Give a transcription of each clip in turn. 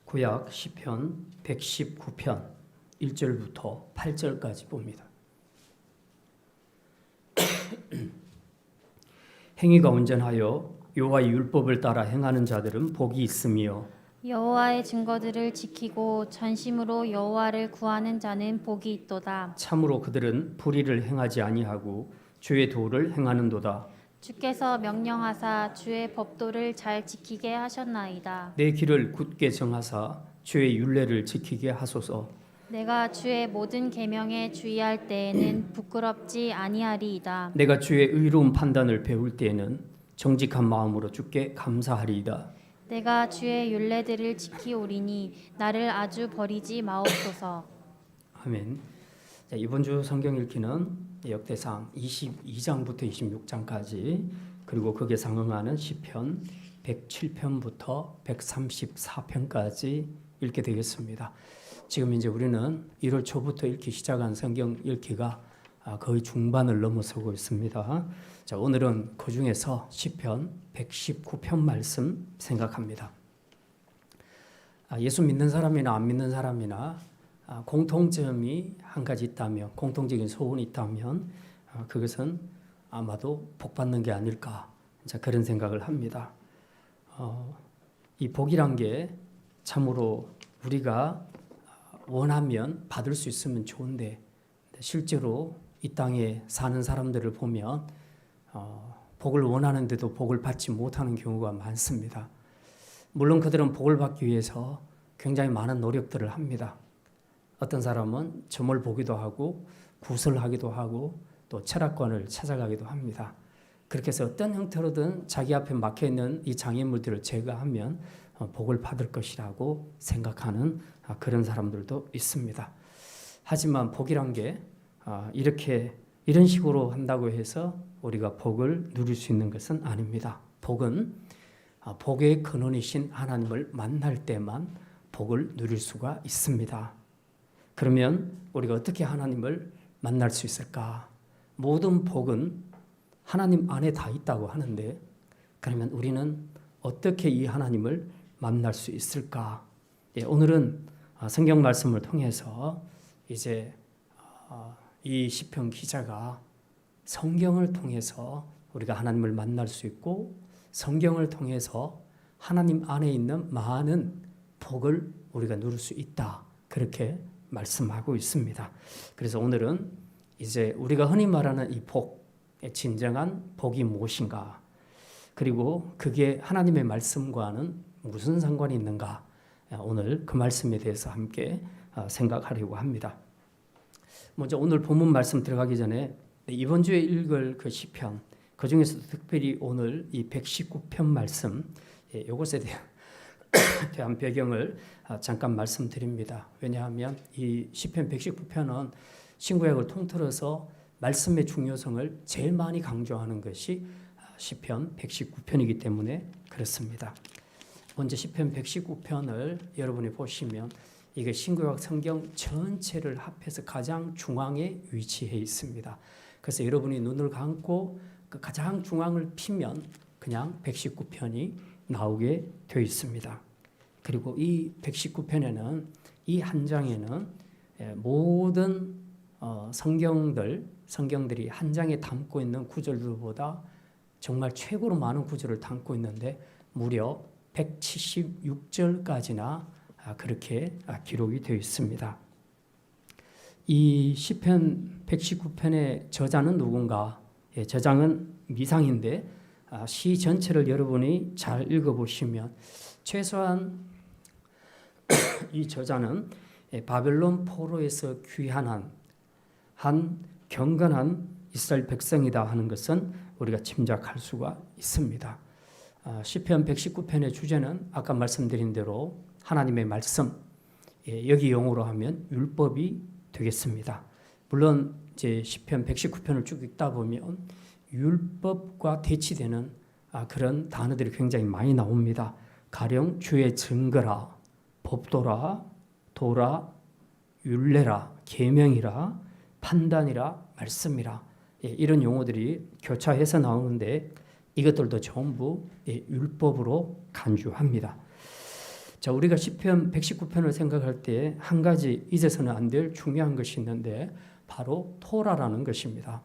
구약 시편 119편 1절부터 8절까지 봅니다. 행위가 온전하여 여호와의 율법을 따라 행하는 자들은 복이 있으며 여호와의 증거들을 지키고 전심으로 여호와를 구하는 자는 복이 있도다. 참으로 그들은 불의를 행하지 아니하고 주의 도를 행하는도다. 주께서 명령하사 주의 법도를 잘 지키게 하셨나이다. 내 길을 굳게 정하사 주의 율례를 지키게 하소서. 내가 주의 모든 계명에 주의할 때에는 부끄럽지 아니하리이다. 내가 주의 의로운 판단을 배울 때에는 정직한 마음으로 주께 감사하리이다. 내가 주의 율례들을 지키오리니 나를 아주 버리지 마옵소서. 아멘. 자, 이번 주 성경 읽기는 역대상 22장부터 26장까지 그리고 거기에 상응하는 시편 107편부터 134편까지 읽게 되겠습니다. 지금 이제 우리는 1월 초부터 읽기 시작한 성경 읽기가 거의 중반을 넘어서고 있습니다. 자, 오늘은 그 중에서 시편 119편 말씀 생각합니다. 예수 믿는 사람이나 안 믿는 사람이나 공통점이 한 가지 있다면, 공통적인 소원이 있다면 그것은 아마도 복 받는 게 아닐까, 자, 그런 생각을 합니다. 이 복이란 게 참으로 우리가 원하면 받을 수 있으면 좋은데 실제로 이 땅에 사는 사람들을 보면 복을 원하는데도 복을 받지 못하는 경우가 많습니다. 물론 그들은 복을 받기 위해서 굉장히 많은 노력들을 합니다. 어떤 사람은 점을 보기도 하고 구설하기도 하고 또 철학관을 찾아가기도 합니다. 그렇게 해서 어떤 형태로든 자기 앞에 막혀있는 이 장애물들을 제거하면 복을 받을 것이라고 생각하는 그런 사람들도 있습니다. 하지만 복이란 게 이런 식으로 한다고 해서 우리가 복을 누릴 수 있는 것은 아닙니다. 복은 복의 근원이신 하나님을 만날 때만 복을 누릴 수가 있습니다. 그러면 우리가 어떻게 하나님을 만날 수 있을까? 모든 복은 하나님 안에 다 있다고 하는데 그러면 우리는 어떻게 이 하나님을 만날 수 있을까? 오늘은 성경 말씀을 통해서 이제 이 시편 기자가 성경을 통해서 우리가 하나님을 만날 수 있고 성경을 통해서 하나님 안에 있는 많은 복을 우리가 누릴 수 있다. 그렇게 말씀하고 있습니다. 그래서 오늘은 이제 우리가 흔히 말하는 이 복의 진정한 복이 무엇인가? 그리고 그게 하나님의 말씀과는 무슨 상관이 있는가? 오늘 그 말씀에 대해서 함께 생각하려고 합니다. 먼저 오늘 본문 말씀 들어가기 전에 이번 주에 읽을 그 시편, 그 중에서도 특별히 오늘 이 119편 말씀, 이것에 대한 배경을 잠깐 말씀드립니다. 왜냐하면 이 시편 119편은 신구약을 통틀어서 말씀의 중요성을 제일 많이 강조하는 것이 시편 119편이기 때문에 그렇습니다. 먼저 시편 119편을 여러분이 보시면 이게 신구약 성경 전체를 합해서 가장 중앙에 위치해 있습니다. 그래서 여러분이 눈을 감고 그 가장 중앙을 피면 그냥 119편이 나오게 되어 있습니다. 그리고 이 119편에는 이 한 장에는 모든 성경들이 한 장에 담고 있는 구절들보다 정말 최고로 많은 구절을 담고 있는데 무려 176절까지나 그렇게 기록이 되어 있습니다. 이 시편 119편의 저자는 누군가? 저장은 미상인데 시 전체를 여러분이 잘 읽어보시면 최소한 이 저자는 바벨론 포로에서 귀환한 한 경건한 이스라엘 백성이다 하는 것은 우리가 짐작할 수가 있습니다. 시편 119편의 주제는 아까 말씀드린 대로 하나님의 말씀, 여기 용어로 하면 율법이 되겠습니다. 물론 이제 시편 119편을 쭉 읽다 보면 율법과 대치되는 그런 단어들이 굉장히 많이 나옵니다. 가령 주의 증거라, 법도라, 도라, 율례라, 계명이라, 판단이라, 말씀이라 이런 용어들이 교차해서 나오는데 이것들도 전부 율법으로 간주합니다. 자, 우리가 시편 119편을 생각할 때 한 가지 잊어서는 안 될 중요한 것이 있는데 바로 토라라는 것입니다.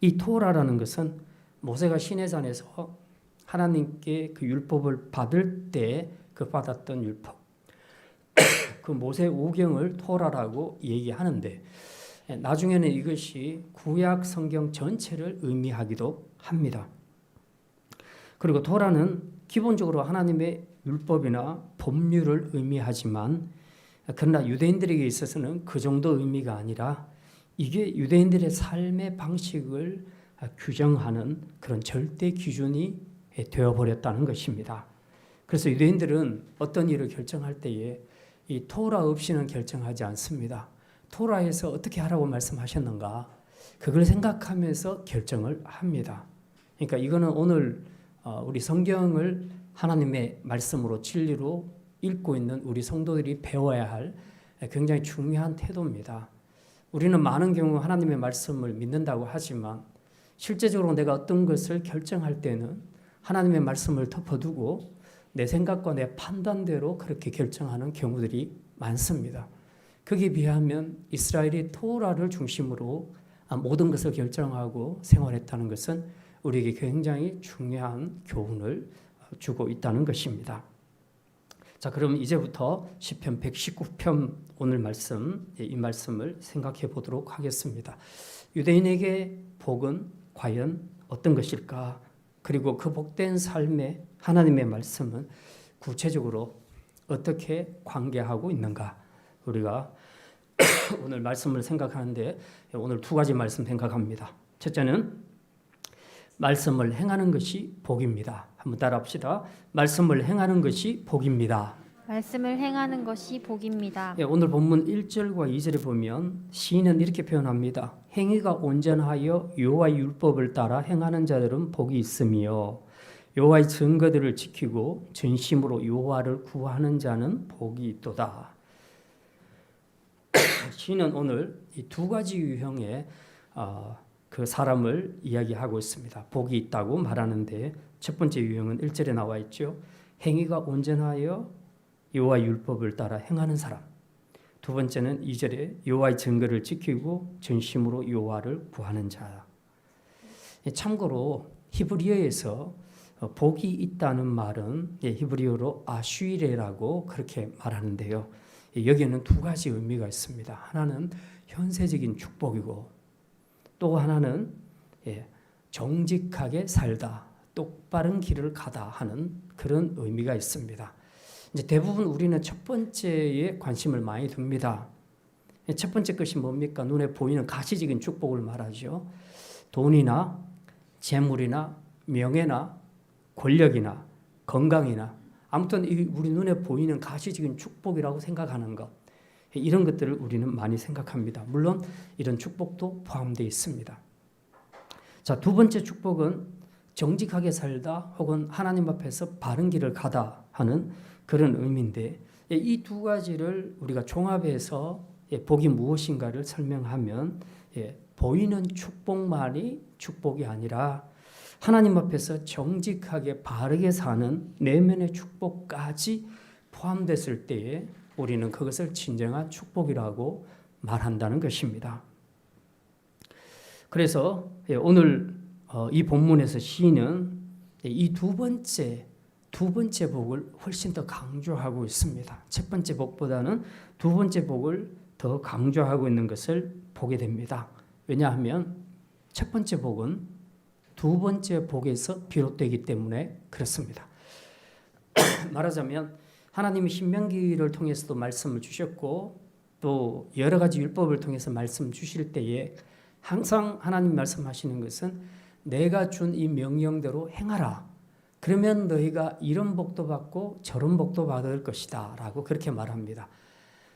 이 토라라는 것은 모세가 시내산에서 하나님께 그 율법을 받을 때 그 받았던 율법, 그 모세 오경을 토라라고 얘기하는데 나중에는 이것이 구약 성경 전체를 의미하기도 합니다. 그리고 토라는 기본적으로 하나님의 율법이나 법률을 의미하지만 그러나 유대인들에게 있어서는 그 정도 의미가 아니라 이게 유대인들의 삶의 방식을 규정하는 그런 절대 기준이 되어버렸다는 것입니다. 그래서 유대인들은 어떤 일을 결정할 때에 이 토라 없이는 결정하지 않습니다. 토라에서 어떻게 하라고 말씀하셨는가 그걸 생각하면서 결정을 합니다. 그러니까 이거는 오늘 우리 성경을 하나님의 말씀으로 진리로 읽고 있는 우리 성도들이 배워야 할 굉장히 중요한 태도입니다. 우리는 많은 경우 하나님의 말씀을 믿는다고 하지만 실제적으로 내가 어떤 것을 결정할 때는 하나님의 말씀을 덮어두고 내 생각과 내 판단대로 그렇게 결정하는 경우들이 많습니다. 거기에 비하면 이스라엘이 토라를 중심으로 모든 것을 결정하고 생활했다는 것은 우리에게 굉장히 중요한 교훈을 주고 있다는 것입니다. 자, 그럼 이제부터 시편 119편 오늘 말씀, 이 말씀을 생각해 보도록 하겠습니다. 유대인에게 복은 과연 어떤 것일까? 그리고 그 복된 삶에 하나님의 말씀은 구체적으로 어떻게 관계하고 있는가? 우리가 오늘 말씀을 생각하는데 오늘 두 가지 말씀 생각합니다. 첫째는 말씀을 행하는 것이 복입니다. 한번 따라합시다. 말씀을 행하는 것이 복입니다. 말씀을 행하는 것이 복입니다. 오늘 본문 1절과 2절에 보면 시인은 이렇게 표현합니다. 행위가 온전하여 여호와의 율법을 따라 행하는 자들은 복이 있으며 여호와의 증거들을 지키고 전심으로 여호와를 구하는 자는 복이 있도다. 시인은 오늘 이 두 가지 유형의 그 사람을 이야기하고 있습니다. 복이 있다고 말하는데 첫 번째 유형은 1절에 나와 있죠. 행위가 온전하여 여호와의 율법을 따라 행하는 사람. 두 번째는 2절에 여호와의 증거를 지키고 전심으로 여호와를 구하는 자. 참고로 히브리어에서 복이 있다는 말은 히브리어로 아슈이레라고 그렇게 말하는데요. 여기에는 두 가지 의미가 있습니다. 하나는 현세적인 축복이고 또 하나는 정직하게 살다, 똑바른 길을 가다 하는 그런 의미가 있습니다. 이제 대부분 우리는 첫 번째에 관심을 많이 둡니다. 첫 번째 것이 뭡니까? 눈에 보이는 가시적인 축복을 말하죠. 돈이나 재물이나 명예나 권력이나 건강이나 아무튼 우리 눈에 보이는 가시적인 축복이라고 생각하는 것, 이런 것들을 우리는 많이 생각합니다. 물론 이런 축복도 포함되어 있습니다. 자, 두 번째 축복은 정직하게 살다 혹은 하나님 앞에서 바른 길을 가다 하는 그런 의미인데 이 두 가지를 우리가 종합해서 복이 무엇인가를 설명하면 보이는 축복만이 축복이 아니라 하나님 앞에서 정직하게 바르게 사는 내면의 축복까지 포함됐을 때에 우리는 그것을 진정한 축복이라고 말한다는 것입니다. 그래서 오늘 이 본문에서 시인은 이 두 번째 복을 훨씬 더 강조하고 있습니다. 첫 번째 복보다는 두 번째 복을 더 강조하고 있는 것을 보게 됩니다. 왜냐하면 첫 번째 복은 두 번째 복에서 비롯되기 때문에 그렇습니다. 말하자면 하나님이 신명기를 통해서도 말씀을 주셨고 또 여러 가지 율법을 통해서 말씀 주실 때에 항상 하나님 말씀하시는 것은 내가 준 이 명령대로 행하라. 그러면 너희가 이런 복도 받고 저런 복도 받을 것이다 라고 그렇게 말합니다.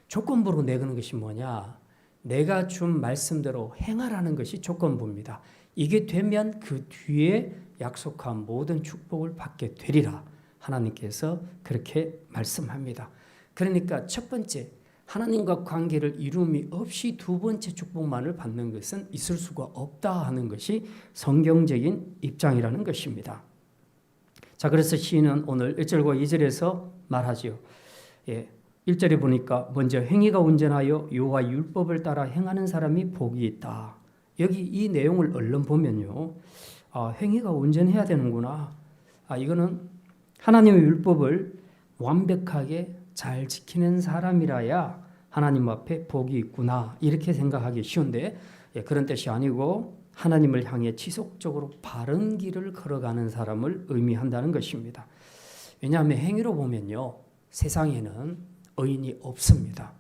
조건부로 내거는 것이 뭐냐? 내가 준 말씀대로 행하라는 것이 조건부입니다. 이게 되면 그 뒤에 약속한 모든 축복을 받게 되리라. 하나님께서 그렇게 말씀합니다. 그러니까 첫 번째, 하나님과 관계를 이룸이 없이 두 번째 축복만을 받는 것은 있을 수가 없다 하는 것이 성경적인 입장이라는 것입니다. 자, 그래서 시인은 오늘 1절과 2절에서 말하지요. 1절에 보니까 먼저 행위가 온전하여 여호와 율법을 따라 행하는 사람이 복이 있다. 여기 이 내용을 얼른 보면요. 행위가 온전해야 되는구나. 이거는 하나님의 율법을 완벽하게 잘 지키는 사람이라야 하나님 앞에 복이 있구나. 이렇게 생각하기 쉬운데 그런 뜻이 아니고 하나님을 향해 지속적으로 바른 길을 걸어가는 사람을 의미한다는 것입니다. 왜냐하면 행위로 보면요. 세상에는 의인이 없습니다.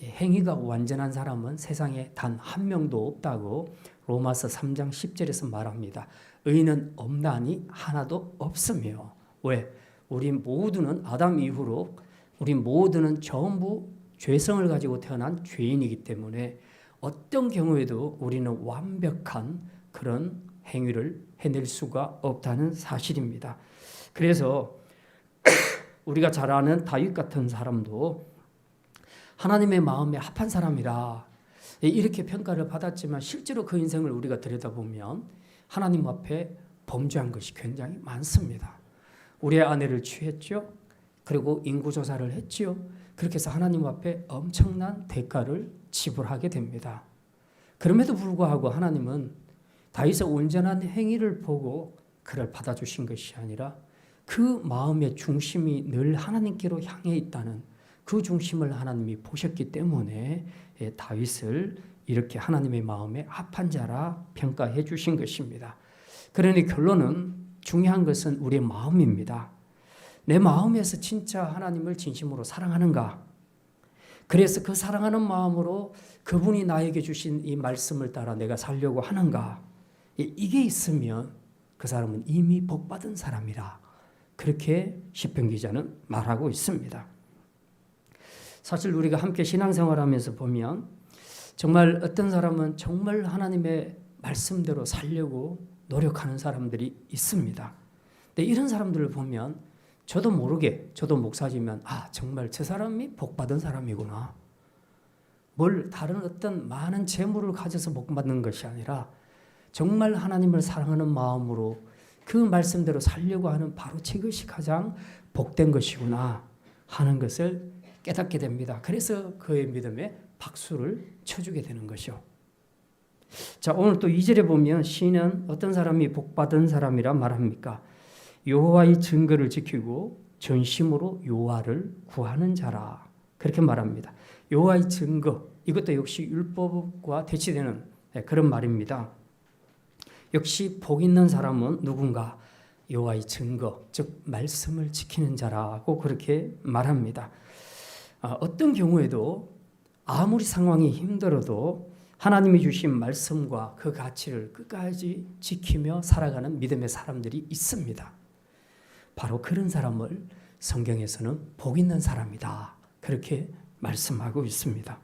행위가 완전한 사람은 세상에 단 한 명도 없다고 로마서 3장 10절에서 말합니다. 의인은 없나니 하나도 없으며. 왜? 우리 모두는 아담 이후로 우리 모두는 전부 죄성을 가지고 태어난 죄인이기 때문에 어떤 경우에도 우리는 완벽한 그런 행위를 해낼 수가 없다는 사실입니다. 그래서 우리가 잘 아는 다윗 같은 사람도 하나님의 마음에 합한 사람이라 이렇게 평가를 받았지만 실제로 그 인생을 우리가 들여다보면 하나님 앞에 범죄한 것이 굉장히 많습니다. 우리의 아내를 취했죠. 그리고 인구조사를 했죠. 그렇게 해서 하나님 앞에 엄청난 대가를 지불하게 됩니다. 그럼에도 불구하고 하나님은 다윗의 온전한 행위를 보고 그를 받아주신 것이 아니라 그 마음의 중심이 늘 하나님께로 향해 있다는 그 중심을 하나님이 보셨기 때문에 다윗을 이렇게 하나님의 마음에 합한 자라 평가해 주신 것입니다. 그러니 결론은 중요한 것은 우리의 마음입니다. 내 마음에서 진짜 하나님을 진심으로 사랑하는가? 그래서 그 사랑하는 마음으로 그분이 나에게 주신 이 말씀을 따라 내가 살려고 하는가? 이게 있으면 그 사람은 이미 복받은 사람이라 그렇게 시편 기자는 말하고 있습니다. 사실 우리가 함께 신앙생활하면서 보면 정말 어떤 사람은 정말 하나님의 말씀대로 살려고 노력하는 사람들이 있습니다. 근데 이런 사람들을 보면 저도 모르게 저도 목사지만 정말 저 사람이 복받은 사람이구나. 뭘 다른 어떤 많은 재물을 가져서 복받는 것이 아니라 정말 하나님을 사랑하는 마음으로 그 말씀대로 살려고 하는 바로 저것이 가장 복된 것이구나 하는 것을 깨닫게 됩니다. 그래서 그의 믿음에 박수를 쳐주게 되는 것이요. 자, 오늘 또 2절에 보면 시인은 어떤 사람이 복받은 사람이라 말합니까? 여호와의 증거를 지키고 전심으로 여호와를 구하는 자라 그렇게 말합니다. 여호와의 증거, 이것도 역시 율법과 대치되는 그런 말입니다. 역시 복 있는 사람은 누군가? 여호와의 증거, 즉 말씀을 지키는 자라고 그렇게 말합니다. 어떤 경우에도 아무리 상황이 힘들어도 하나님이 주신 말씀과 그 가치를 끝까지 지키며 살아가는 믿음의 사람들이 있습니다. 바로 그런 사람을 성경에서는 복 있는 사람이다 그렇게 말씀하고 있습니다.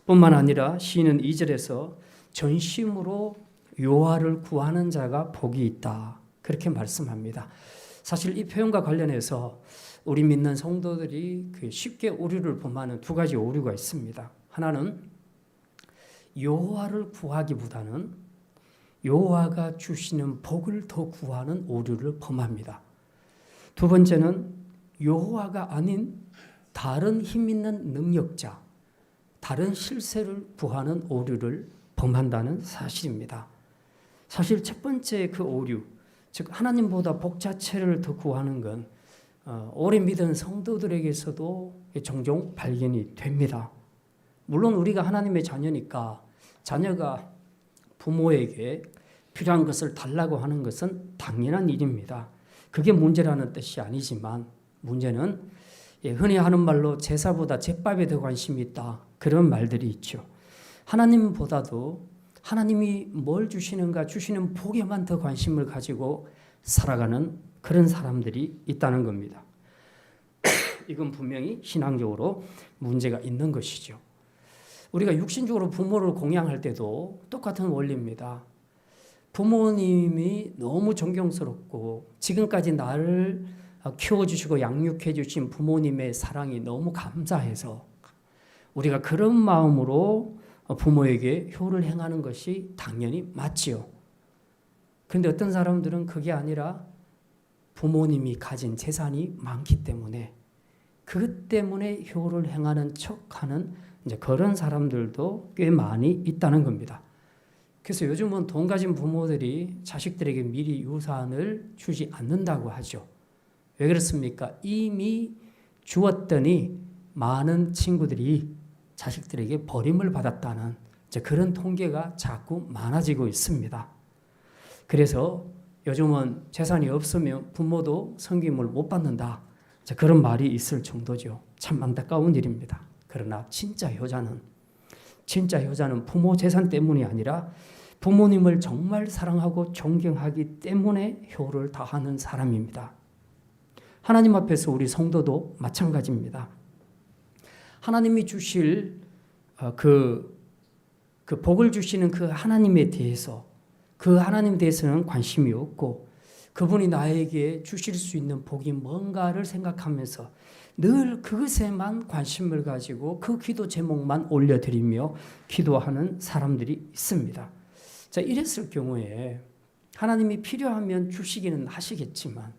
뿐만 아니라 시인은 2절에서 전심으로 여호와를 구하는 자가 복이 있다 그렇게 말씀합니다. 사실 이 표현과 관련해서 우리 믿는 성도들이 쉽게 오류를 범하는 두 가지 오류가 있습니다. 하나는 여호와를 구하기보다는 여호와가 주시는 복을 더 구하는 오류를 범합니다. 두 번째는 여호와가 아닌 다른 힘 있는 능력자, 다른 실세를 구하는 오류를 범한다는 사실입니다. 사실 첫 번째 그 오류, 즉 하나님보다 복 자체를 더 구하는 건 오래 믿은 성도들에게서도 종종 발견이 됩니다. 물론 우리가 하나님의 자녀니까 자녀가 부모에게 필요한 것을 달라고 하는 것은 당연한 일입니다. 그게 문제라는 뜻이 아니지만 문제는 흔히 하는 말로 제사보다 제밥에 더 관심이 있다 그런 말들이 있죠. 하나님보다도 하나님이 뭘 주시는가 주시는 복에만 더 관심을 가지고 살아가는 그런 사람들이 있다는 겁니다. 이건 분명히 신앙적으로 문제가 있는 것이죠. 우리가 육신적으로 부모를 공양할 때도 똑같은 원리입니다. 부모님이 너무 존경스럽고 지금까지 나를 키워주시고 양육해 주신 부모님의 사랑이 너무 감사해서 우리가 그런 마음으로 부모에게 효를 행하는 것이 당연히 맞지요. 그런데 어떤 사람들은 그게 아니라 부모님이 가진 재산이 많기 때문에 그것 때문에 효를 행하는 척하는 이제 그런 사람들도 꽤 많이 있다는 겁니다. 그래서 요즘은 돈 가진 부모들이 자식들에게 미리 유산을 주지 않는다고 하죠. 왜 그렇습니까? 이미 주었더니 많은 친구들이 자식들에게 버림을 받았다는 이제 그런 통계가 자꾸 많아지고 있습니다. 그래서 요즘은 재산이 없으면 부모도 성김을 못 받는다. 자, 그런 말이 있을 정도죠. 참 안타까운 일입니다. 그러나 진짜 효자는 부모 재산 때문이 아니라 부모님을 정말 사랑하고 존경하기 때문에 효를 다하는 사람입니다. 하나님 앞에서 우리 성도도 마찬가지입니다. 하나님이 주실 그 복을 주시는 그 하나님에 대해서 그 하나님에 대해서는 관심이 없고 그분이 나에게 주실 수 있는 복이 뭔가를 생각하면서 늘 그것에만 관심을 가지고 그 기도 제목만 올려드리며 기도하는 사람들이 있습니다. 자, 이랬을 경우에 하나님이 필요하면 주시기는 하시겠지만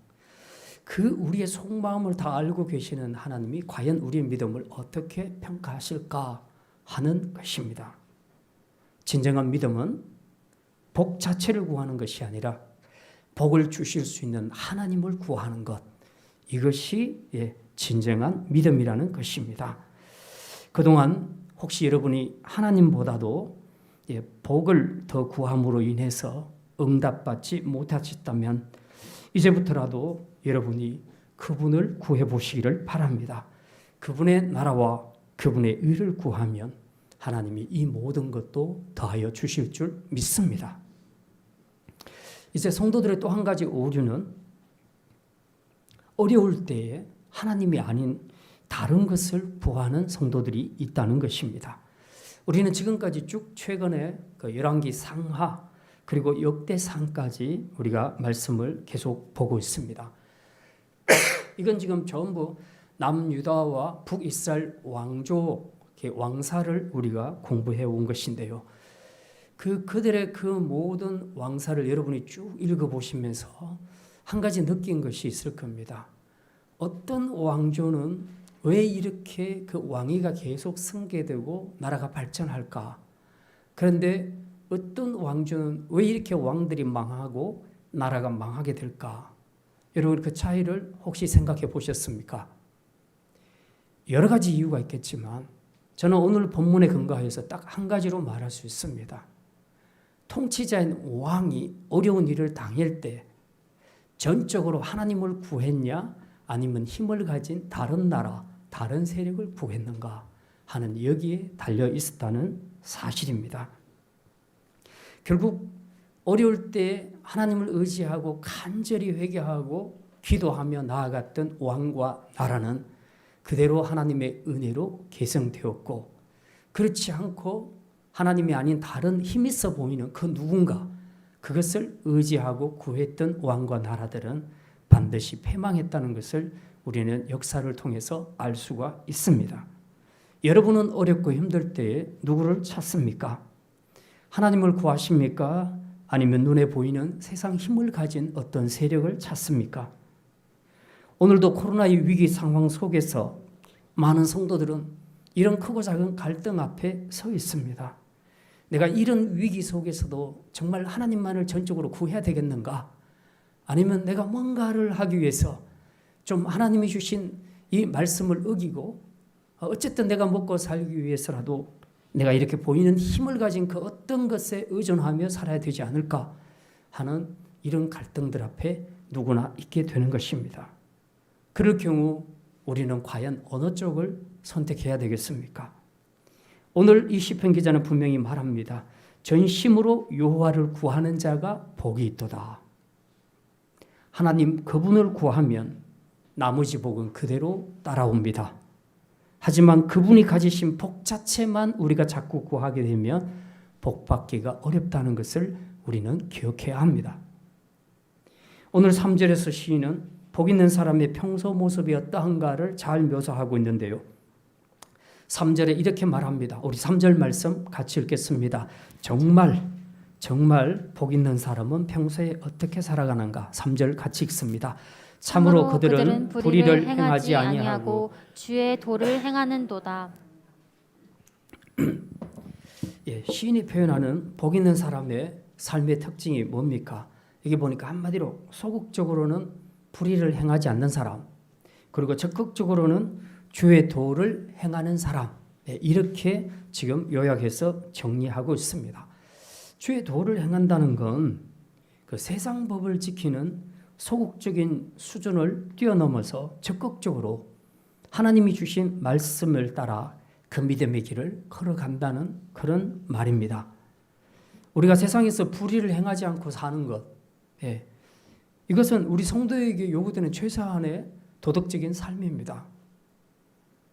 그 우리의 속마음을 다 알고 계시는 하나님이 과연 우리의 믿음을 어떻게 평가하실까 하는 것입니다. 진정한 믿음은 복 자체를 구하는 것이 아니라 복을 주실 수 있는 하나님을 구하는 것, 이것이 진정한 믿음이라는 것입니다. 그동안 혹시 여러분이 하나님보다도 복을 더 구함으로 인해서 응답받지 못하셨다면 이제부터라도 여러분이 그분을 구해 보시기를 바랍니다. 그분의 나라와 그분의 의를 구하면 하나님이 이 모든 것도 더하여 주실 줄 믿습니다. 이제 성도들의 또 한 가지 오류는 어려울 때에 하나님이 아닌 다른 것을 구하는 성도들이 있다는 것입니다. 우리는 지금까지 쭉 최근에 그 열왕기 상하 그리고 역대상까지 우리가 말씀을 계속 보고 있습니다. 이건 지금 전부 남유다와 북이스라엘 왕조 왕사를 우리가 공부해 온 것인데요. 그들의 그 모든 왕사를 여러분이 쭉 읽어보시면서 한 가지 느낀 것이 있을 겁니다. 어떤 왕조는 왜 이렇게 그 왕위가 계속 승계되고 나라가 발전할까? 그런데 어떤 왕조는 왜 이렇게 왕들이 망하고 나라가 망하게 될까? 여러분 그 차이를 혹시 생각해 보셨습니까? 여러 가지 이유가 있겠지만 저는 오늘 본문에 근거해서 딱 한 가지로 말할 수 있습니다. 통치자인 왕이 어려운 일을 당할 때 전적으로 하나님을 구했냐 아니면 힘을 가진 다른 나라, 다른 세력을 구했는가 하는 여기에 달려 있었다는 사실입니다. 결국 어려울 때 하나님을 의지하고 간절히 회개하고 기도하며 나아갔던 왕과 나라는 그대로 하나님의 은혜로 개성되었고 그렇지 않고 하나님이 아닌 다른 힘 있어 보이는 그 누군가 그것을 의지하고 구했던 왕과 나라들은 반드시 패망했다는 것을 우리는 역사를 통해서 알 수가 있습니다. 여러분은 어렵고 힘들 때에 누구를 찾습니까? 하나님을 구하십니까? 아니면 눈에 보이는 세상 힘을 가진 어떤 세력을 찾습니까? 오늘도 코로나의 위기 상황 속에서 많은 성도들은 이런 크고 작은 갈등 앞에 서 있습니다. 내가 이런 위기 속에서도 정말 하나님만을 전적으로 구해야 되겠는가? 아니면 내가 뭔가를 하기 위해서 좀 하나님이 주신 이 말씀을 어기고 어쨌든 내가 먹고 살기 위해서라도 내가 이렇게 보이는 힘을 가진 그 어떤 것에 의존하며 살아야 되지 않을까 하는 이런 갈등들 앞에 누구나 있게 되는 것입니다. 그럴 경우 우리는 과연 어느 쪽을 선택해야 되겠습니까? 오늘 이 시편 기자는 분명히 말합니다. 전심으로 여호와를 구하는 자가 복이 있도다. 하나님 그분을 구하면 나머지 복은 그대로 따라옵니다. 하지만 그분이 가지신 복 자체만 우리가 자꾸 구하게 되면 복 받기가 어렵다는 것을 우리는 기억해야 합니다. 오늘 3절에서 시인은 복 있는 사람의 평소 모습이 어떠한가를 잘 묘사하고 있는데요. 3절에 이렇게 말합니다. 우리 3절 말씀 같이 읽겠습니다. 정말 복 있는 사람은 평소에 어떻게 살아가는가? 3절 같이 읽습니다. 참으로 그들은 불의를 행하지 아니하고 주의 도를 행하는도다. 시인이 표현하는 복 있는 사람의 삶의 특징이 뭡니까? 여기 보니까 한마디로 소극적으로는 불의를 행하지 않는 사람, 그리고 적극적으로는 주의 도를 행하는 사람, 이렇게 지금 요약해서 정리하고 있습니다. 주의 도를 행한다는 건 그 세상 법을 지키는 소극적인 수준을 뛰어넘어서 적극적으로 하나님이 주신 말씀을 따라 그 믿음의 길을 걸어간다는 그런 말입니다. 우리가 세상에서 불의를 행하지 않고 사는 것, 이것은 우리 성도에게 요구되는 최소한의 도덕적인 삶입니다.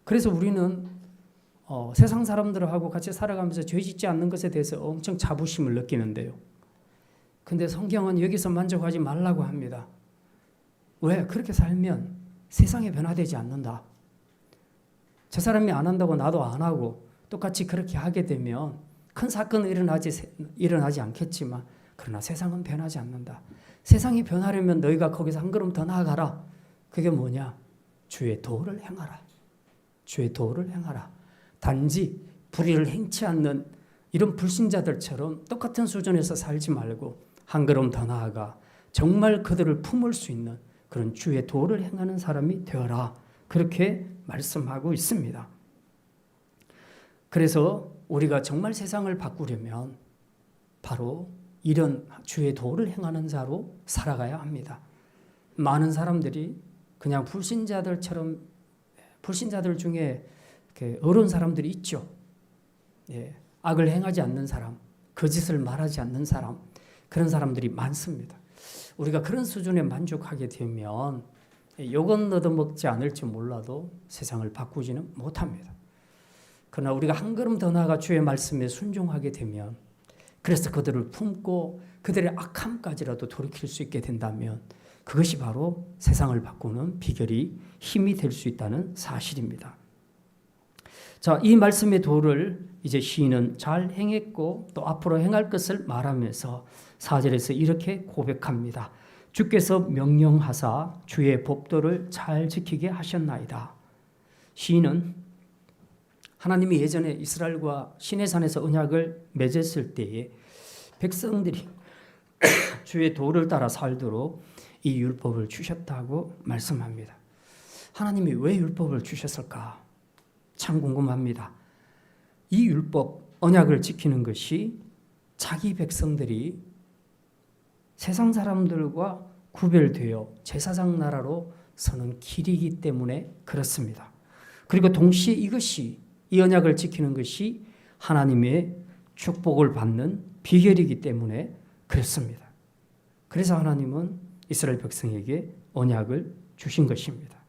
그래서 우리는 세상 사람들하고 같이 살아가면서 죄 짓지 않는 것에 대해서 엄청 자부심을 느끼는데요. 근데 성경은 여기서 만족하지 말라고 합니다. 왜? 그렇게 살면 세상에 변화되지 않는다. 저 사람이 안 한다고 나도 안 하고 똑같이 그렇게 하게 되면 큰 사건은 일어나지 않겠지만 그러나 세상은 변하지 않는다. 세상이 변하려면 너희가 거기서 한 걸음 더 나아가라. 그게 뭐냐? 주의 도를 행하라. 주의 도를 행하라. 단지 불의를 행치 않는 이런 불신자들처럼 똑같은 수준에서 살지 말고 한 걸음 더 나아가 정말 그들을 품을 수 있는 그런 주의 도를 행하는 사람이 되어라. 그렇게 말씀하고 있습니다. 그래서 우리가 정말 세상을 바꾸려면 바로 이런 주의 도를 행하는 자로 살아가야 합니다. 많은 사람들이 그냥 불신자들처럼 불신자들 중에 어려운 사람들이 있죠. 악을 행하지 않는 사람, 거짓을 말하지 않는 사람, 그런 사람들이 많습니다. 우리가 그런 수준에 만족하게 되면 욕은 얻어먹지 않을지 몰라도 세상을 바꾸지는 못합니다. 그러나 우리가 한 걸음 더 나아가 주의 말씀에 순종하게 되면 그래서 그들을 품고 그들의 악함까지라도 돌이킬 수 있게 된다면 그것이 바로 세상을 바꾸는 비결이 힘이 될 수 있다는 사실입니다. 자, 이 말씀의 도를 이제 시인은 잘 행했고 또 앞으로 행할 것을 말하면서 4절에서 이렇게 고백합니다. 주께서 명령하사 주의 법도를 잘 지키게 하셨나이다. 시인은 하나님이 예전에 이스라엘과 시내산에서 언약을 맺었을 때에 백성들이 주의 도를 따라 살도록 이 율법을 주셨다고 말씀합니다. 하나님이 왜 율법을 주셨을까? 참 궁금합니다. 이 율법, 언약을 지키는 것이 자기 백성들이 세상 사람들과 구별되어 제사장 나라로 서는 길이기 때문에 그렇습니다. 그리고 동시에 이 언약을 지키는 것이 하나님의 축복을 받는 비결이기 때문에 그렇습니다. 그래서 하나님은 이스라엘 백성에게 언약을 주신 것입니다.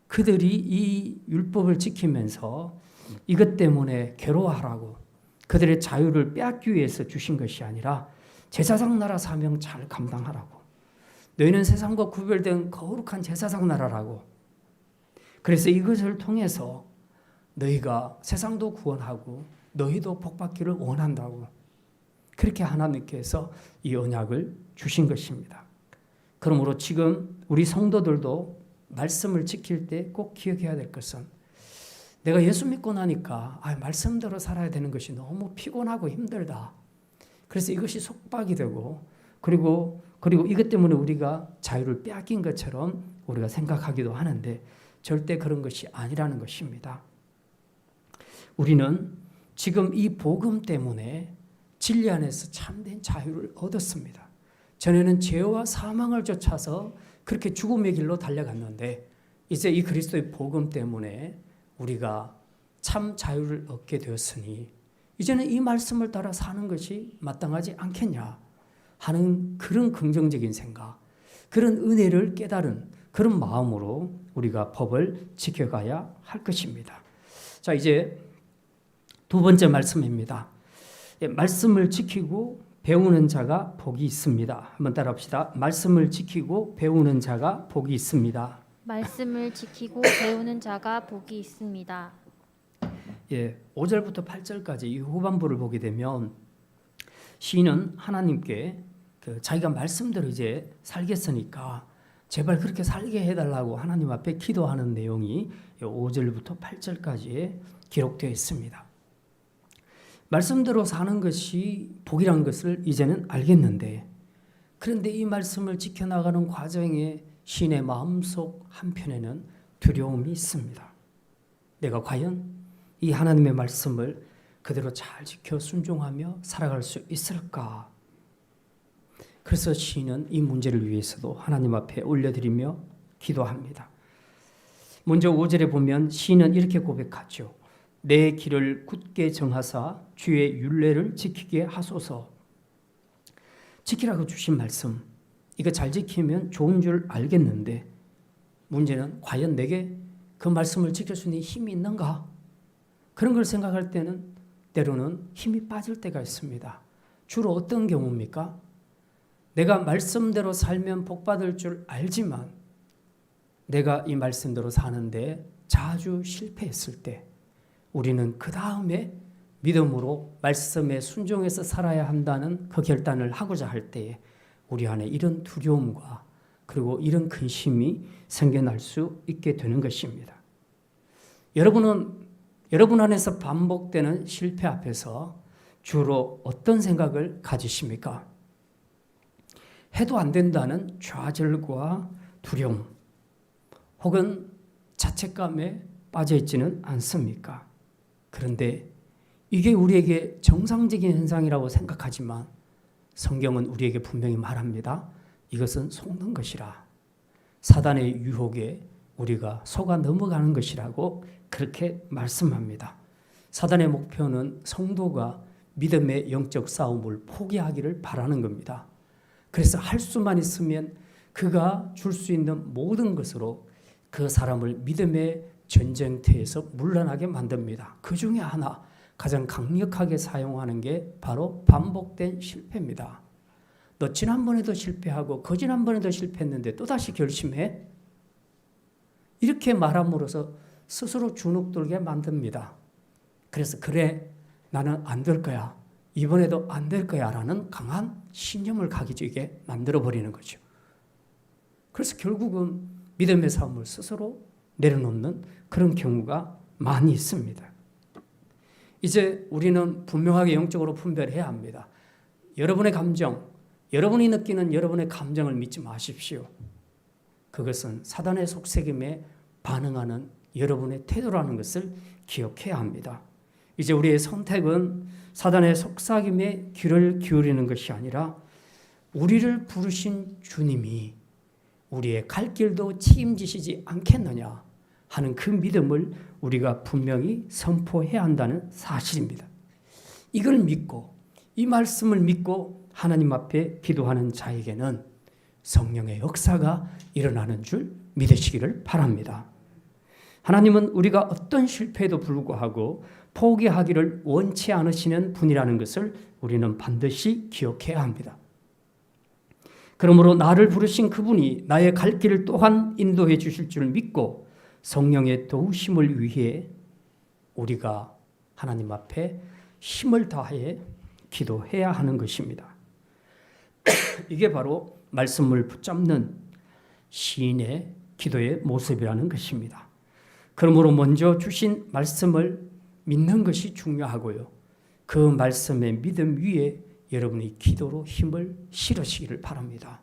그들이 이 율법을 지키면서 이것 때문에 괴로워하라고 그들의 자유를 빼앗기 위해서 주신 것이 아니라 제사장 나라 사명 잘 감당하라고. 너희는 세상과 구별된 거룩한 제사장 나라라고. 그래서 이것을 통해서 너희가 세상도 구원하고 너희도 복받기를 원한다고. 그렇게 하나님께서 이 언약을 주신 것입니다. 그러므로 지금 우리 성도들도 말씀을 지킬 때 꼭 기억해야 될 것은 내가 예수 믿고 나니까 말씀대로 살아야 되는 것이 너무 피곤하고 힘들다. 그래서 이것이 속박이 되고 그리고 이것 때문에 우리가 자유를 빼앗긴 것처럼 우리가 생각하기도 하는데 절대 그런 것이 아니라는 것입니다. 우리는 지금 이 복음 때문에 진리 안에서 참된 자유를 얻었습니다. 전에는 죄와 사망을 쫓아서 그렇게 죽음의 길로 달려갔는데 이제 이 그리스도의 복음 때문에 우리가 참 자유를 얻게 되었으니 이제는 이 말씀을 따라 사는 것이 마땅하지 않겠냐 하는 그런 긍정적인 생각, 그런 은혜를 깨달은 그런 마음으로 우리가 법을 지켜가야 할 것입니다. 자, 이제 두 번째 말씀입니다. 말씀을 지키고 배우는 자가 복이 있습니다. 한번 따라합시다. 말씀을 지키고 배우는 자가 복이 있습니다. 말씀을 지키고 배우는 자가 복이 있습니다. 5절부터 8절까지 이 후반부를 보게 되면 시인은 하나님께 자기가 말씀대로 이제 살겠으니까 제발 그렇게 살게 해달라고 하나님 앞에 기도하는 내용이 5절부터 8절까지에 기록되어 있습니다. 말씀대로 사는 것이 복이란 것을 이제는 알겠는데, 그런데 이 말씀을 지켜나가는 과정에 시인의 마음속 한편에는 두려움이 있습니다. 내가 과연 이 하나님의 말씀을 그대로 잘 지켜 순종하며 살아갈 수 있을까? 그래서 시인은 이 문제를 위해서도 하나님 앞에 올려드리며 기도합니다. 먼저 5절에 보면 시인은 이렇게 고백하죠. 내 길을 굳게 정하사 주의 율례를 지키게 하소서. 지키라고 주신 말씀, 이거 잘 지키면 좋은 줄 알겠는데 문제는 과연 내게 그 말씀을 지킬 수 있는 힘이 있는가? 그런 걸 생각할 때는 때로는 힘이 빠질 때가 있습니다. 주로 어떤 경우입니까? 내가 말씀대로 살면 복받을 줄 알지만 내가 이 말씀대로 사는데 자주 실패했을 때 우리는 그 다음에 믿음으로 말씀에 순종해서 살아야 한다는 그 결단을 하고자 할 때에 우리 안에 이런 두려움과 그리고 이런 근심이 생겨날 수 있게 되는 것입니다. 여러분 안에서 반복되는 실패 앞에서 주로 어떤 생각을 가지십니까? 해도 안 된다는 좌절과 두려움 혹은 자책감에 빠져 있지는 않습니까? 그런데 이게 우리에게 정상적인 현상이라고 생각하지만 성경은 우리에게 분명히 말합니다. 이것은 속는 것이라. 사단의 유혹에 우리가 속아 넘어가는 것이라고 그렇게 말씀합니다. 사단의 목표는 성도가 믿음의 영적 싸움을 포기하기를 바라는 겁니다. 그래서 할 수만 있으면 그가 줄 수 있는 모든 것으로 그 사람을 믿음의 전쟁터에서 물러나게 만듭니다. 그 중에 하나 가장 강력하게 사용하는 게 바로 반복된 실패입니다. 너 지난번에도 실패하고 그지난번에도 실패했는데 또다시 결심해? 이렇게 말함으로써 스스로 주눅들게 만듭니다. 그래서 그래 나는 안 될 거야. 이번에도 안 될 거야 라는 강한 신념을 가지게 만들어버리는 거죠. 그래서 결국은 믿음의 삶을 스스로 내려놓는 그런 경우가 많이 있습니다. 이제 우리는 분명하게 영적으로 분별해야 합니다. 여러분의 감정, 여러분이 느끼는 여러분의 감정을 믿지 마십시오. 그것은 사단의 속삭임에 반응하는 여러분의 태도라는 것을 기억해야 합니다. 이제 우리의 선택은 사단의 속삭임에 귀를 기울이는 것이 아니라 우리를 부르신 주님이 우리의 갈 길도 책임지시지 않겠느냐 하는 그 믿음을 우리가 분명히 선포해야 한다는 사실입니다. 이걸 믿고 이 말씀을 믿고 하나님 앞에 기도하는 자에게는 성령의 역사가 일어나는 줄 믿으시기를 바랍니다. 하나님은 우리가 어떤 실패에도 불구하고 포기하기를 원치 않으시는 분이라는 것을 우리는 반드시 기억해야 합니다. 그러므로 나를 부르신 그분이 나의 갈 길을 또한 인도해 주실 줄 믿고 성령의 도우심을 위해 우리가 하나님 앞에 힘을 다해 기도해야 하는 것입니다. 이게 바로 말씀을 붙잡는 시인의 기도의 모습이라는 것입니다. 그러므로 먼저 주신 말씀을 믿는 것이 중요하고요. 그 말씀의 믿음 위에 여러분이 기도로 힘을 실으시기를 바랍니다.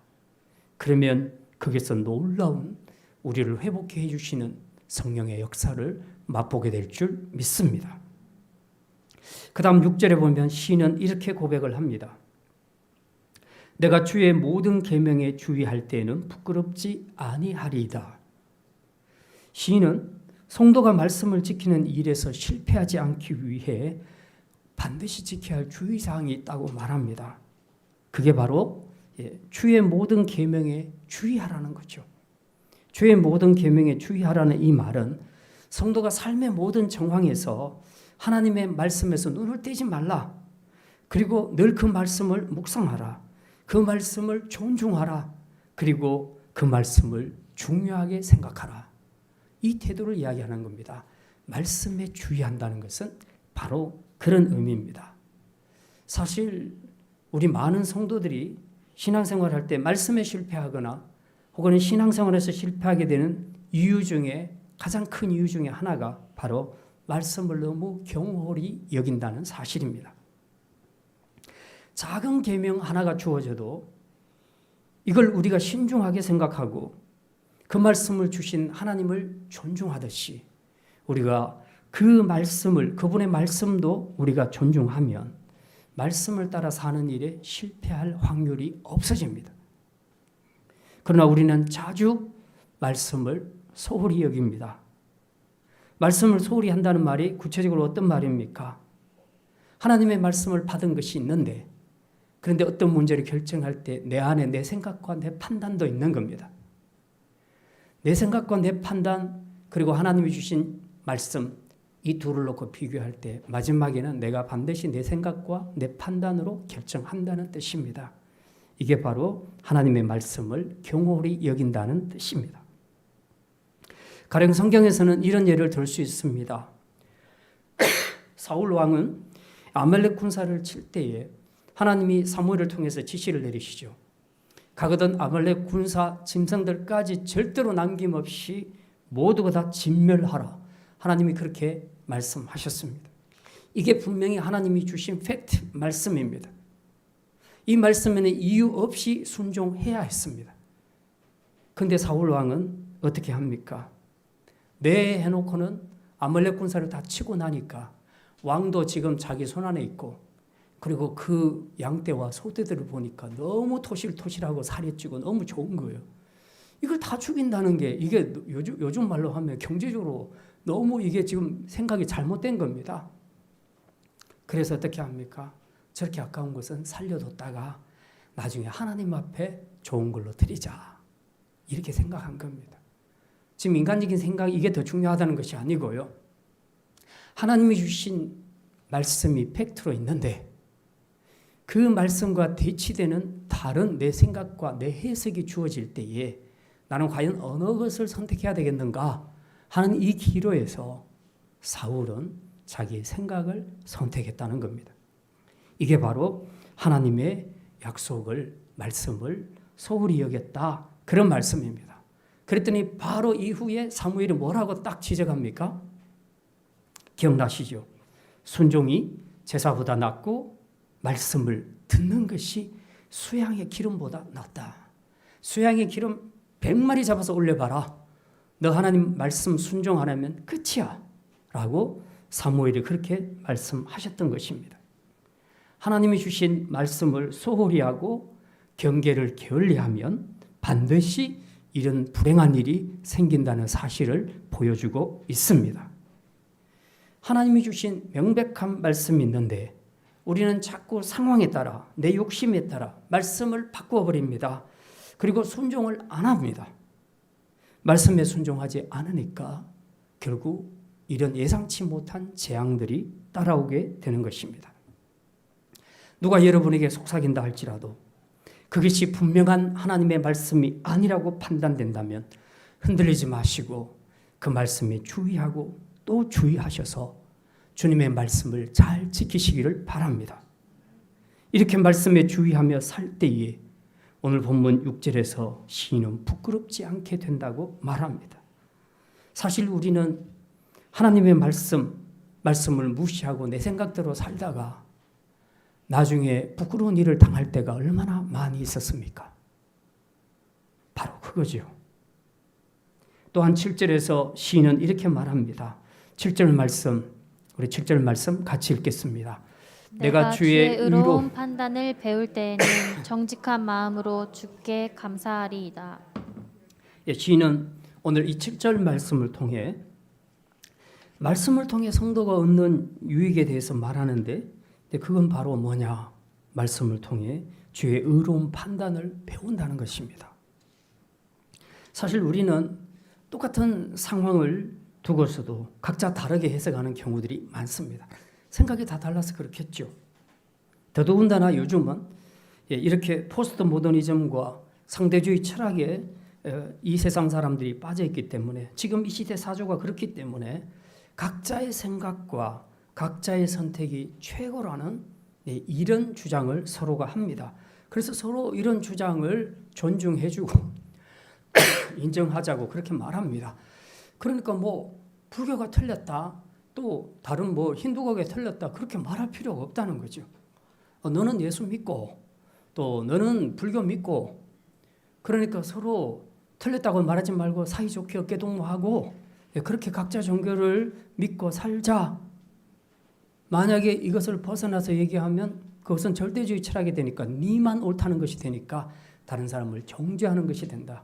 그러면 거기서 놀라운 우리를 회복해 주시는 성령의 역사를 맛보게 될 줄 믿습니다. 그 다음 6절에 보면 시인은 이렇게 고백을 합니다. 내가 주의 모든 계명에 주의할 때에는 부끄럽지 아니하리이다. 시인은 성도가 말씀을 지키는 일에서 실패하지 않기 위해 반드시 지켜야 할 주의사항이 있다고 말합니다. 그게 바로 주의 모든 계명에 주의하라는 거죠. 주의 모든 계명에 주의하라는 이 말은 성도가 삶의 모든 정황에서 하나님의 말씀에서 눈을 떼지 말라. 그리고 늘 그 말씀을 묵상하라. 그 말씀을 존중하라. 그리고 그 말씀을 중요하게 생각하라. 이 태도를 이야기하는 겁니다. 말씀에 주의한다는 것은 바로 그런 의미입니다. 사실 우리 많은 성도들이 신앙생활할 때 말씀에 실패하거나 혹은 신앙생활에서 실패하게 되는 이유 중에 가장 큰 이유 중에 하나가 바로 말씀을 너무 경홀히 여긴다는 사실입니다. 작은 계명 하나가 주어져도 이걸 우리가 신중하게 생각하고 그 말씀을 주신 하나님을 존중하듯이 우리가 그 말씀을, 그분의 말씀도 우리가 존중하면 말씀을 따라 사는 일에 실패할 확률이 없어집니다. 그러나 우리는 자주 말씀을 소홀히 여깁니다. 말씀을 소홀히 한다는 말이 구체적으로 어떤 말입니까? 하나님의 말씀을 받은 것이 있는데 그런데 어떤 문제를 결정할 때 내 안에 내 생각과 내 판단도 있는 겁니다. 내 생각과 내 판단 그리고 하나님이 주신 말씀 이 둘을 놓고 비교할 때 마지막에는 내가 반드시 내 생각과 내 판단으로 결정한다는 뜻입니다. 이게 바로 하나님의 말씀을 경홀히 여긴다는 뜻입니다. 가령 성경에서는 이런 예를 들 수 있습니다. 사울 왕은 아말렉 군사를 칠 때에 하나님이 사무엘을 통해서 지시를 내리시죠. 가거든 아말렉 군사 짐승들까지 절대로 남김없이 모두가 다 진멸하라. 하나님이 그렇게 말씀하셨습니다. 이게 분명히 하나님이 주신 팩트 말씀입니다. 이 말씀에는 이유 없이 순종해야 했습니다. 그런데 사울 왕은 어떻게 합니까? 네 해놓고는 아말렉 군사를 다 치고 나니까 왕도 지금 자기 손안에 있고 그리고 그 양떼와 소떼들을 보니까 너무 토실토실하고 살이 찌고 너무 좋은 거예요. 이걸 다 죽인다는 게 이게 요즘 말로 하면 경제적으로 너무 이게 지금 생각이 잘못된 겁니다. 그래서 어떻게 합니까? 저렇게 아까운 것은 살려뒀다가 나중에 하나님 앞에 좋은 걸로 드리자. 이렇게 생각한 겁니다. 지금 인간적인 생각이 이게 더 중요하다는 것이 아니고요. 하나님이 주신 말씀이 팩트로 있는데 그 말씀과 대치되는 다른 내 생각과 내 해석이 주어질 때에 나는 과연 어느 것을 선택해야 되겠는가 하는 이 기로에서 사울은 자기의 생각을 선택했다는 겁니다. 이게 바로 하나님의 약속을, 말씀을 소홀히 여겼다. 그런 말씀입니다. 그랬더니 바로 이후에 사무엘이 뭐라고 딱 지적합니까? 기억나시죠? 순종이 제사보다 낫고 말씀을 듣는 것이 수양의 기름보다 낫다. 수양의 기름 100마리 잡아서 올려봐라. 너 하나님 말씀 순종 안 하면 끝이야. 라고 사무엘이 그렇게 말씀하셨던 것입니다. 하나님이 주신 말씀을 소홀히 하고 경계를 게을리하면 반드시 이런 불행한 일이 생긴다는 사실을 보여주고 있습니다. 하나님이 주신 명백한 말씀이 있는데 우리는 자꾸 상황에 따라 내 욕심에 따라 말씀을 바꾸어 버립니다. 그리고 순종을 안 합니다. 말씀에 순종하지 않으니까 결국 이런 예상치 못한 재앙들이 따라오게 되는 것입니다. 누가 여러분에게 속삭인다 할지라도 그것이 분명한 하나님의 말씀이 아니라고 판단된다면 흔들리지 마시고 그 말씀에 주의하고 또 주의하셔서 주님의 말씀을 잘 지키시기를 바랍니다. 이렇게 말씀에 주의하며 살 때에 오늘 본문 6절에서 시인은 부끄럽지 않게 된다고 말합니다. 사실 우리는 하나님의 말씀을 무시하고 내 생각대로 살다가 나중에 부끄러운 일을 당할 때가 얼마나 많이 있었습니까? 바로 그거죠. 또한 7절에서 시인은 이렇게 말합니다. 7절 말씀, 우리 7절 말씀 같이 읽겠습니다. 내가 주의 의로운 판단을 배울 때에는 정직한 마음으로 주께 감사하리이다. 시인은 오늘 이 7절 말씀을 통해 성도가 얻는 유익에 대해서 말하는데 그건 바로 뭐냐? 말씀을 통해 주의 의로운 판단을 배운다는 것입니다. 사실 우리는 똑같은 상황을 두고서도 각자 다르게 해석하는 경우들이 많습니다. 생각이 다 달라서 그렇겠죠. 더더군다나 요즘은 이렇게 포스트 모더니즘과 상대주의 철학에 이 세상 사람들이 빠져있기 때문에 지금 이 시대 사조가 그렇기 때문에 각자의 생각과 각자의 선택이 최고라는 이런 주장을 서로가 합니다. 그래서 서로 이런 주장을 존중해주고 인정하자고 그렇게 말합니다. 그러니까 뭐 불교가 틀렸다, 또 다른 뭐 힌두교가 틀렸다 그렇게 말할 필요가 없다는 거죠. 너는 예수 믿고 또 너는 불교 믿고 그러니까 서로 틀렸다고 말하지 말고 사이좋게 어깨동무하고 그렇게 각자 종교를 믿고 살자. 만약에 이것을 벗어나서 얘기하면 그것은 절대주의 철학이 되니까 니만 옳다는 것이 되니까 다른 사람을 정죄하는 것이 된다.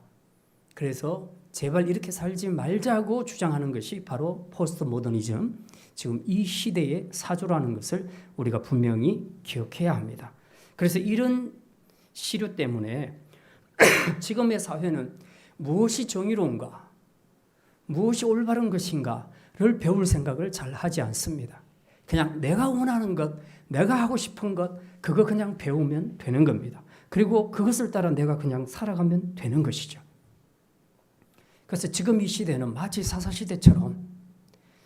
그래서 제발 이렇게 살지 말자고 주장하는 것이 바로 포스트 모더니즘, 지금 이 시대의 사조라는 것을 우리가 분명히 기억해야 합니다. 그래서 이런 시류 때문에 지금의 사회는 무엇이 정의로운가, 무엇이 올바른 것인가를 배울 생각을 잘 하지 않습니다. 그냥 내가 원하는 것, 내가 하고 싶은 것, 그거 그냥 배우면 되는 겁니다. 그리고 그것을 따라 내가 그냥 살아가면 되는 것이죠. 그래서 지금 이 시대는 마치 사사시대처럼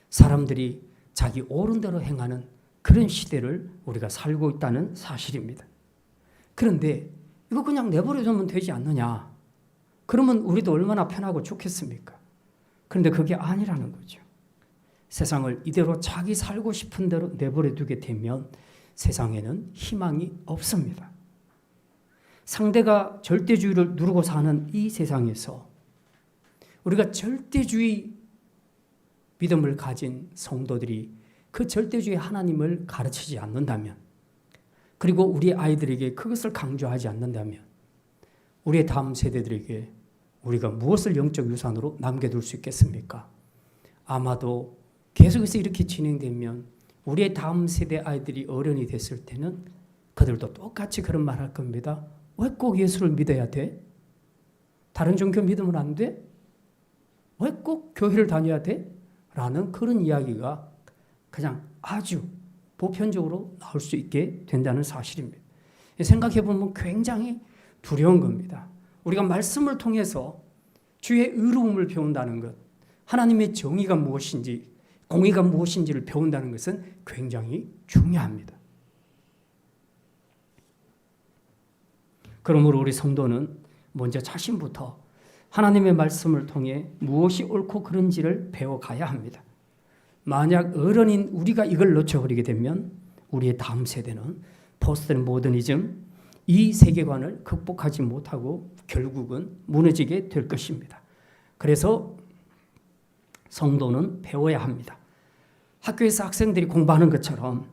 사람들이 자기 옳은 대로 행하는 그런 시대를 우리가 살고 있다는 사실입니다. 그런데 이거 그냥 내버려두면 되지 않느냐? 그러면 우리도 얼마나 편하고 좋겠습니까? 그런데 그게 아니라는 거죠. 세상을 이대로 자기 살고 싶은 대로 내버려두게 되면 세상에는 희망이 없습니다. 상대가 절대주의를 누르고 사는 이 세상에서 우리가 절대주의 믿음을 가진 성도들이 그 절대주의 하나님을 가르치지 않는다면, 그리고 우리 아이들에게 그것을 강조하지 않는다면 우리의 다음 세대들에게 우리가 무엇을 영적 유산으로 남겨둘 수 있겠습니까? 아마도 계속해서 이렇게 진행되면 우리의 다음 세대 아이들이 어른이 됐을 때는 그들도 똑같이 그런 말 할 겁니다. 왜 꼭 예수를 믿어야 돼? 다른 종교 믿으면 안 돼? 왜 꼭 교회를 다녀야 돼? 라는 그런 이야기가 그냥 아주 보편적으로 나올 수 있게 된다는 사실입니다. 생각해보면 굉장히 두려운 겁니다. 우리가 말씀을 통해서 주의 의로움을 배운다는 것, 하나님의 정의가 무엇인지, 공의가 무엇인지를 배운다는 것은 굉장히 중요합니다. 그러므로 우리 성도는 먼저 자신부터 하나님의 말씀을 통해 무엇이 옳고 그른지를 배워가야 합니다. 만약 어른인 우리가 이걸 놓쳐버리게 되면 우리의 다음 세대는 포스트 모더니즘, 이 세계관을 극복하지 못하고 결국은 무너지게 될 것입니다. 그래서 성도는 배워야 합니다. 학교에서 학생들이 공부하는 것처럼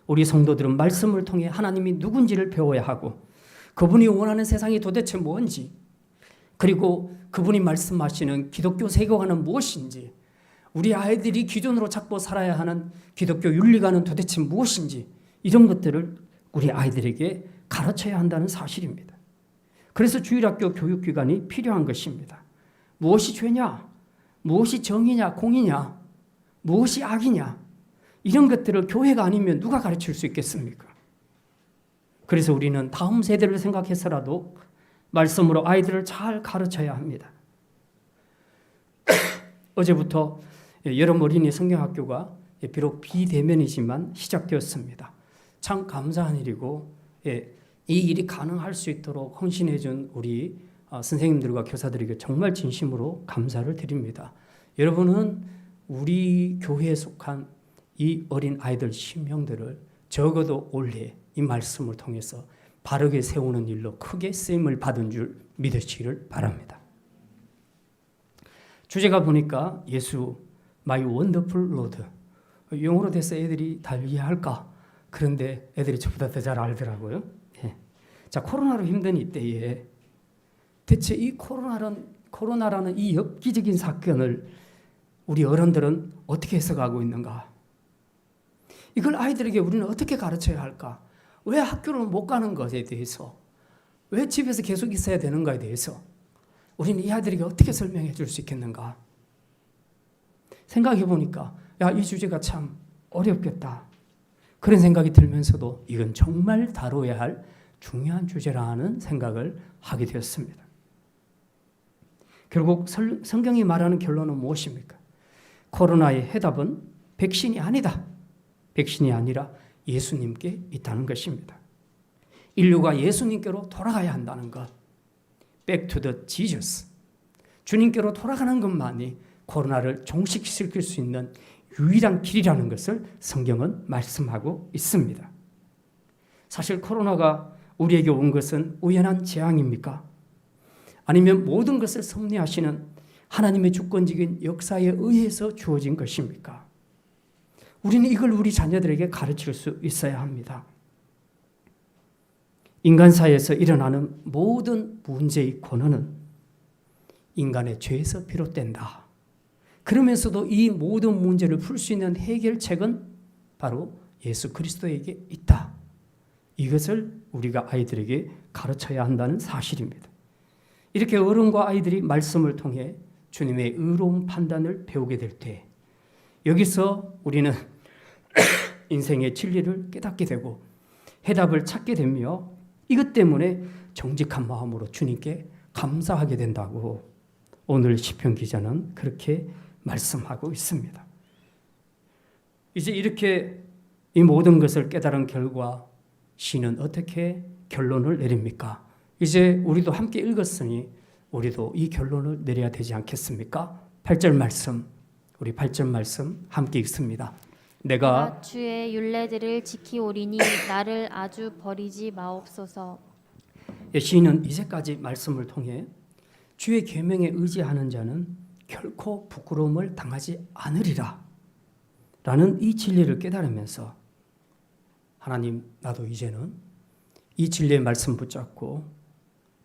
우리 성도들은 말씀을 통해 하나님이 누군지를 배워야 하고 그분이 원하는 세상이 도대체 뭔지, 그리고 그분이 말씀하시는 기독교 세계관은 무엇인지, 우리 아이들이 기존으로 잡고 살아야 하는 기독교 윤리관은 도대체 무엇인지, 이런 것들을 우리 아이들에게 가르쳐야 한다는 사실입니다. 그래서 주일학교 교육기관이 필요한 것입니다. 무엇이 죄냐? 무엇이 정의냐? 공의냐? 무엇이 악이냐? 이런 것들을 교회가 아니면 누가 가르칠 수 있겠습니까? 그래서 우리는 다음 세대를 생각해서라도 말씀으로 아이들을 잘 가르쳐야 합니다. 어제부터 여름 어린이 성경학교가 비록 비대면이지만 시작되었습니다. 참 감사한 일이고, 이 일이 가능할 수 있도록 헌신해준 우리 선생님들과 교사들에게 정말 진심으로 감사를 드립니다. 여러분은 우리 교회에 속한 이 어린 아이들 10명들을 적어도 올해 이 말씀을 통해서 바르게 세우는 일로 크게 쓰임을 받은 줄 믿으시기를 바랍니다. 주제가 보니까 예수, My Wonderful Lord. 영어로 돼서 애들이 다 이해할까? 그런데 애들이 저보다 더 잘 알더라고요. 예. 자, 코로나로 힘든 이때에 대체 이 코로나라는 이 엽기적인 사건을 우리 어른들은 어떻게 해석하고 있는가? 이걸 아이들에게 우리는 어떻게 가르쳐야 할까? 왜 학교를 못 가는 것에 대해서, 왜 집에서 계속 있어야 되는가에 대해서 우리는 이 아이들에게 어떻게 설명해 줄 수 있겠는가? 생각해 보니까 이 주제가 참 어렵겠다. 그런 생각이 들면서도 이건 정말 다뤄야 할 중요한 주제라는 생각을 하게 되었습니다. 결국 성경이 말하는 결론은 무엇입니까? 코로나의 해답은 백신이 아니다. 백신이 아니라 예수님께 있다는 것입니다. 인류가 예수님께로 돌아가야 한다는 것. Back to the Jesus. 주님께로 돌아가는 것만이 코로나를 종식시킬 수 있는 유일한 길이라는 것을 성경은 말씀하고 있습니다. 사실 코로나가 우리에게 온 것은 우연한 재앙입니까? 아니면 모든 것을 섭리하시는 하나님의 주권적인 역사에 의해서 주어진 것입니까? 우리는 이걸 우리 자녀들에게 가르칠 수 있어야 합니다. 인간사에서 일어나는 모든 문제의 근원은 인간의 죄에서 비롯된다. 그러면서도 이 모든 문제를 풀 수 있는 해결책은 바로 예수 그리스도에게 있다. 이것을 우리가 아이들에게 가르쳐야 한다는 사실입니다. 이렇게 어른과 아이들이 말씀을 통해 주님의 의로운 판단을 배우게 될 때 여기서 우리는 인생의 진리를 깨닫게 되고 해답을 찾게 되며 이것 때문에 정직한 마음으로 주님께 감사하게 된다고 오늘 시편 기자는 그렇게 말씀하고 있습니다. 이제 이렇게 이 모든 것을 깨달은 결과 시는 어떻게 결론을 내립니까? 이제 우리도 함께 읽었으니 우리도 이 결론을 내려야 되지 않겠습니까? 8절 말씀, 우리 8절 말씀 함께 읽습니다. 내가 주의 율례들을 지키오리니 나를 아주 버리지 마옵소서. 시인은 이제까지 말씀을 통해 주의 계명에 의지하는 자는 결코 부끄러움을 당하지 않으리라 라는 이 진리를 깨달으면서 하나님, 나도 이제는 이 진리의 말씀 붙잡고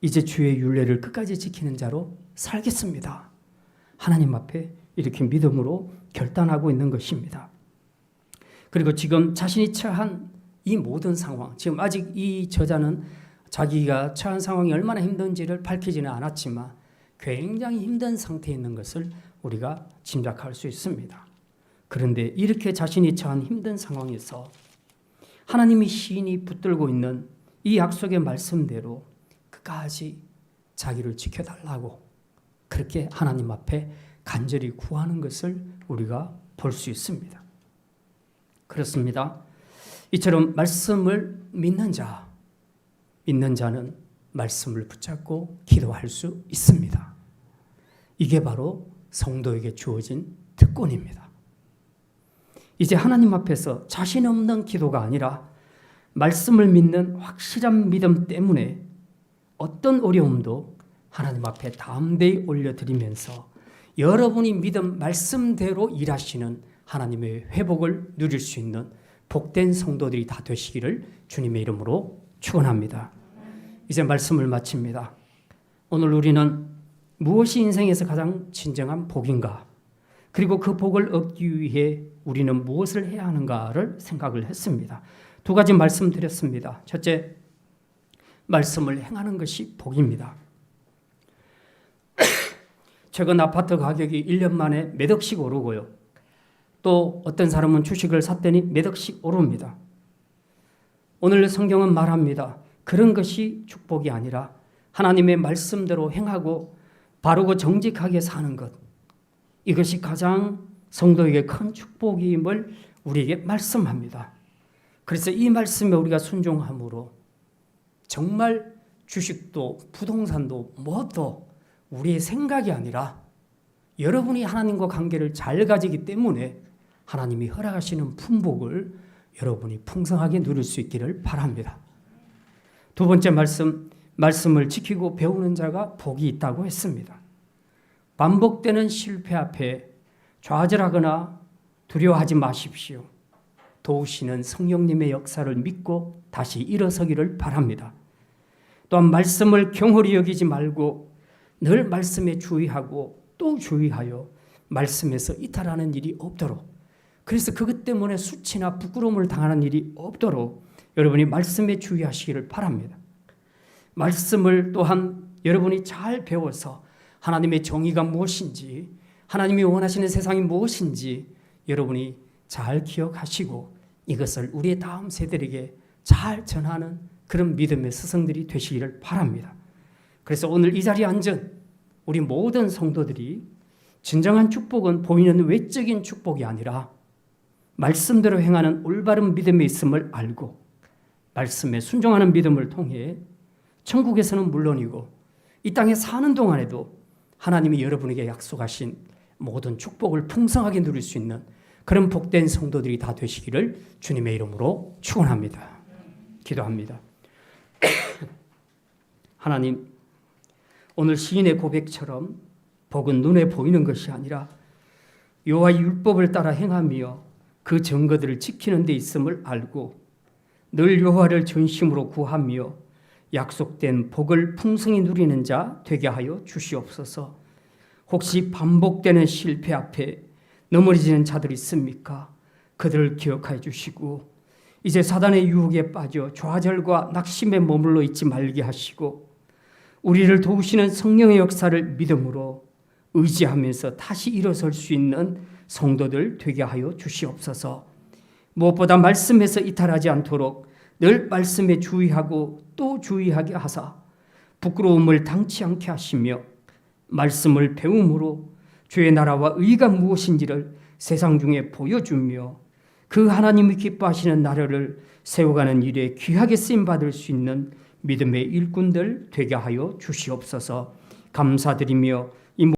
이제 주의 율례를 끝까지 지키는 자로 살겠습니다. 하나님 앞에 이렇게 믿음으로 결단하고 있는 것입니다. 그리고 지금 자신이 처한 이 모든 상황, 지금 아직 이 저자는 자기가 처한 상황이 얼마나 힘든지를 밝히지는 않았지만 굉장히 힘든 상태에 있는 것을 우리가 짐작할 수 있습니다. 그런데 이렇게 자신이 처한 힘든 상황에서 하나님이 시인이 붙들고 있는 이 약속의 말씀대로 끝까지 자기를 지켜달라고 그렇게 하나님 앞에 간절히 구하는 것을 우리가 볼 수 있습니다. 그렇습니다. 이처럼 말씀을 믿는 자는 말씀을 붙잡고 기도할 수 있습니다. 이게 바로 성도에게 주어진 특권입니다. 이제 하나님 앞에서 자신 없는 기도가 아니라 말씀을 믿는 확실한 믿음 때문에 어떤 어려움도 하나님 앞에 담대히 올려드리면서 여러분이 믿은 말씀대로 일하시는 하나님의 회복을 누릴 수 있는 복된 성도들이 다 되시기를 주님의 이름으로 축원합니다. 이제 말씀을 마칩니다. 오늘 우리는 무엇이 인생에서 가장 진정한 복인가? 그리고 그 복을 얻기 위해 우리는 무엇을 해야 하는가를 생각을 했습니다. 두 가지 말씀드렸습니다. 첫째, 말씀을 행하는 것이 복입니다. 최근 아파트 가격이 1년 만에 몇 억씩 오르고요. 또 어떤 사람은 주식을 샀더니 몇 억씩 오릅니다. 오늘 성경은 말합니다. 그런 것이 축복이 아니라 하나님의 말씀대로 행하고 바르고 정직하게 사는 것. 이것이 가장 성도에게 큰 축복임을 우리에게 말씀합니다. 그래서 이 말씀에 우리가 순종함으로 정말 주식도 부동산도 무엇도 우리의 생각이 아니라 여러분이 하나님과 관계를 잘 가지기 때문에 하나님이 허락하시는 품복을 여러분이 풍성하게 누릴 수 있기를 바랍니다. 두 번째 말씀을 지키고 배우는 자가 복이 있다고 했습니다. 반복되는 실패 앞에 좌절하거나 두려워하지 마십시오. 도우시는 성령님의 역사를 믿고 다시 일어서기를 바랍니다. 또한 말씀을 경홀히 여기지 말고 늘 말씀에 주의하고 또 주의하여 말씀에서 이탈하는 일이 없도록, 그래서 그것 때문에 수치나 부끄러움을 당하는 일이 없도록 여러분이 말씀에 주의하시기를 바랍니다. 말씀을 또한 여러분이 잘 배워서 하나님의 정의가 무엇인지, 하나님이 원하시는 세상이 무엇인지 여러분이 잘 기억하시고 이것을 우리의 다음 세대에게 잘 전하는 그런 믿음의 스승들이 되시기를 바랍니다. 그래서 오늘 이 자리에 앉은 우리 모든 성도들이 진정한 축복은 보이는 외적인 축복이 아니라 말씀대로 행하는 올바른 믿음에 있음을 알고 말씀에 순종하는 믿음을 통해 천국에서는 물론이고 이 땅에 사는 동안에도 하나님이 여러분에게 약속하신 모든 축복을 풍성하게 누릴 수 있는 그런 복된 성도들이 다 되시기를 주님의 이름으로 축원합니다. 기도합니다. 하나님, 오늘 시인의 고백처럼 복은 눈에 보이는 것이 아니라 여호와의 율법을 따라 행하며 그 증거들을 지키는 데 있음을 알고 늘 여호와를 전심으로 구하며 약속된 복을 풍성히 누리는 자 되게 하여 주시옵소서. 혹시 반복되는 실패 앞에 넘어지는 자들이 있습니까? 그들을 기억하여 주시고 이제 사단의 유혹에 빠져 좌절과 낙심에 머물러 있지 말게 하시고 우리를 도우시는 성령의 역사를 믿음으로 의지하면서 다시 일어설 수 있는 성도들 되게 하여 주시옵소서. 무엇보다 말씀에서 이탈하지 않도록 늘 말씀에 주의하고 또 주의하게 하사 부끄러움을 당치 않게 하시며 말씀을 배움으로 주의 나라와 의가 무엇인지를 세상 중에 보여주며 그 하나님이 기뻐하시는 나라를 세워가는 일에 귀하게 쓰임받을 수 있는 믿음의 일꾼들 되게 하여 주시옵소서. 감사드리며